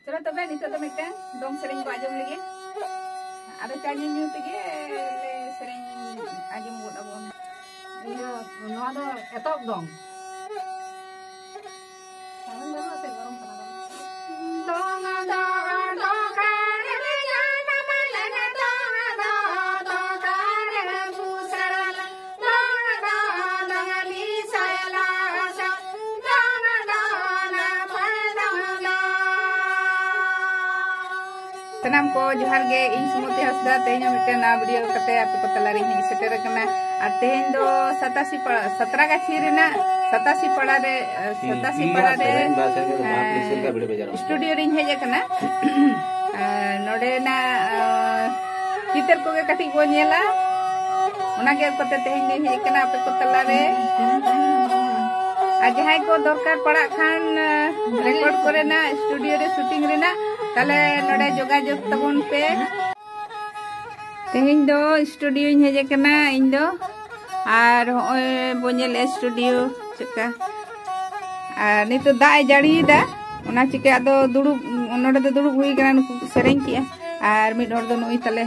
चलो तबे नितो तो मिटन दम सेरेंग को आजम लगे आदो चानी न्यू तगे ले सेरेंग आजम गोद अबोन iya noa do etop dong सावन बाबा से गरम कना dong dong dong kare jana malana dong dong dong kare busara dong dong dong li sayala sa dong dong na padang तनाम को जोहार गे इन सुमति हसदा तेज मिटन ना वीडियो कते आपे को तलारी ही सेटर कना और तेज दो 17 गाछी रेना 87 पड़ा रे स्टूडियो रिन हेजे कना नोडे ना चितर को कटी को नेला ओना गे कते तेज ने हे कना आपे को तलारे आ जहाय को दरकार पड़ा खान रिकॉर्ड करे ना स्टूडियो रे शूटिंग रेना ताले नोडे जोगाजोग तबन पे तेहें दो स्टूडियो हेजे कना इन दो और बोनेल स्टूडियो चका और नितो दाय जाड़ी दा ओना चिके आदो दुड़ुब नोडे दो दुड़ुब हुई कना नुकु सेरेंग किया और मिड हर दो नुई तले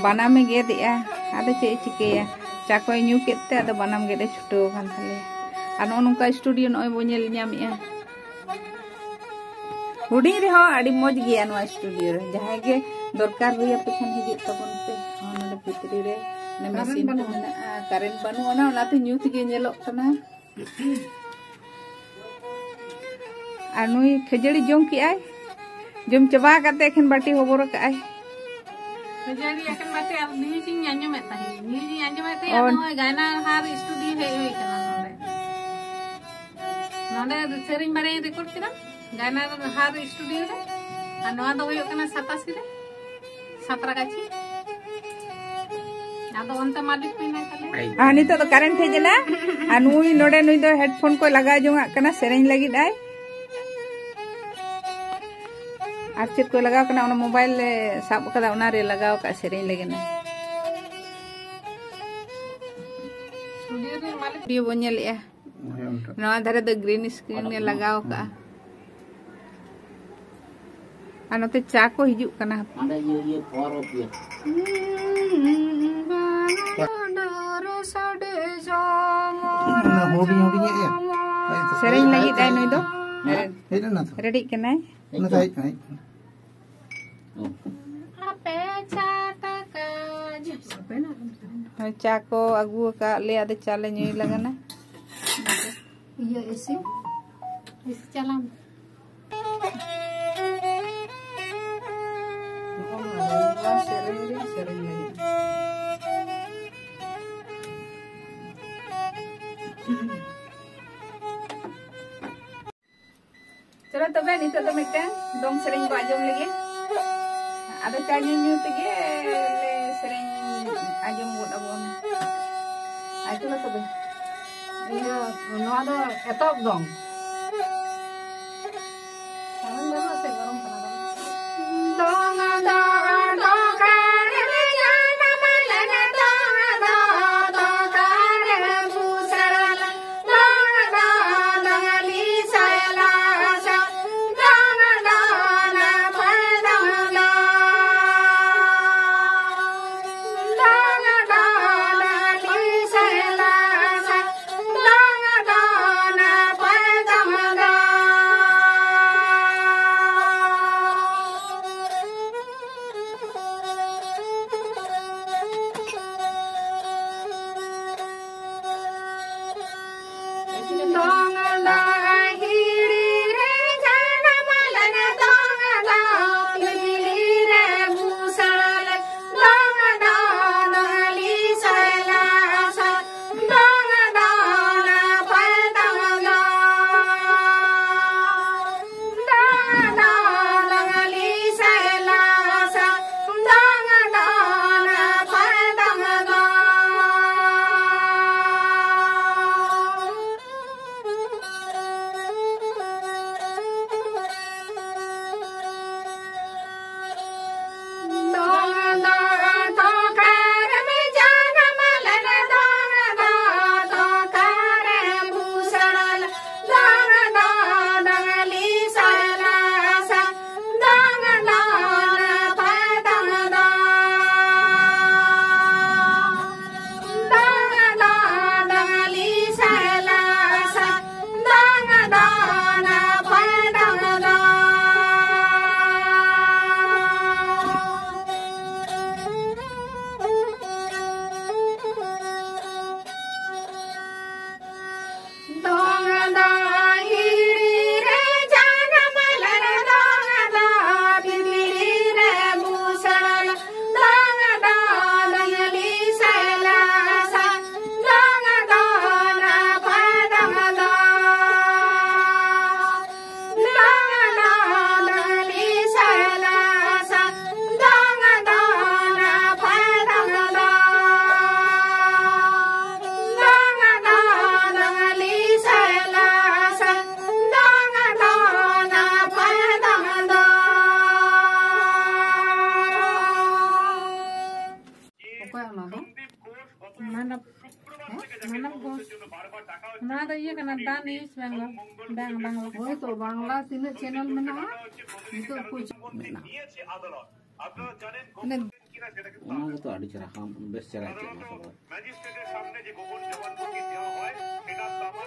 बनाम में गेदिया आदो चे चिकेया चाको न्यू केते आदो बनाम गेदे छुटो खान तले और नोनका स्टूडियो नोय बोनेल न्यामिया हुडी रे हो आडी मौज गया नो स्टूडियो रे जहां के दरकार हुई पे खान हिजु तबन पे नोडे भितरी रे ने मशीन को मेना करेंट बानु ओना ओनाते न्यूज गे नेलो कना आ नुई खजड़ी जम की आय जम चबा काते एखन बाटी होबर का आय खजड़ी एखन बाटी आ न्यूज आंजमेत ताही न्यूज आंजमेत ताही आ गायना हार स्टूडियो हे होई कना नोडे सेरिंग बारे रिकॉर्ड किना गायना हार स्टूडियो रे आ नोआ दो होयो कना 87 रे 17 गाछी आदो अंत मालिक पेना तले आ नितो तो करंट हे जना आ नुई नोडे नुई दो हेडफोन को लगा जोंगा कना सेरेंग लगी आय आर चेत को लगाव कना ओना मोबाइल ले साब कदा ओना रे लगाव का सेरेंग लगे ना स्टूडियो रे मालिक वीडियो बोनेल या नोआ धारे दो ग्रीन स्क्रीन ने लगाव का आनोते चा को हिजु कना आंदा ये फॉर ऑफ ये ना होडी ये सेरेंग लगी दाय नोय दो रेडी कनाय ना थाई थाई आपे चाटा का जसपे ना चा को अगु का ले आदे चाले न्यूई लगाना ये ऐसे चलाम चलो तबे नितो तो मिटन दम सेरेंग को आजम लगे आदो चानी न्यू तगे ले सेरेंग आजम गोद अबोन आ चलो तबे iya noa do etop dong सावन बाबा से गरम कना dong dong dong kare jana malana dong dong dong kare busara dong dong dong li sayala sa dong dong na padang dong dong li sayala sa dong dong na padang ना तो ये करना दा news Bangla वही तो बांग्ला तीन channel में ना तो कुछ ওনাকে তো আড়ি ছাড়া হাম বেশ ছাড়া আছে না সবাই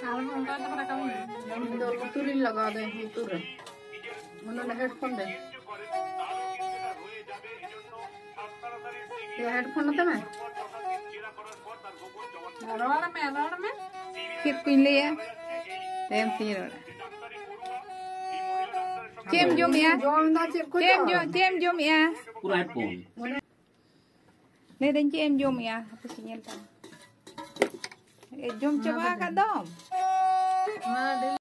और उनका तो पता कमी तो लुतुर लगा दे लुतुर उन्होंने हेडफोन दे ये हेडफोन होता है रोड में फिर कुछ लिया तेम तीर चेम जो मिया जोम ना चेक को चेम जो मिया পুরো হেডফোন ले दें चेम जो मिया apa sinyal tam jom coba kak dom ना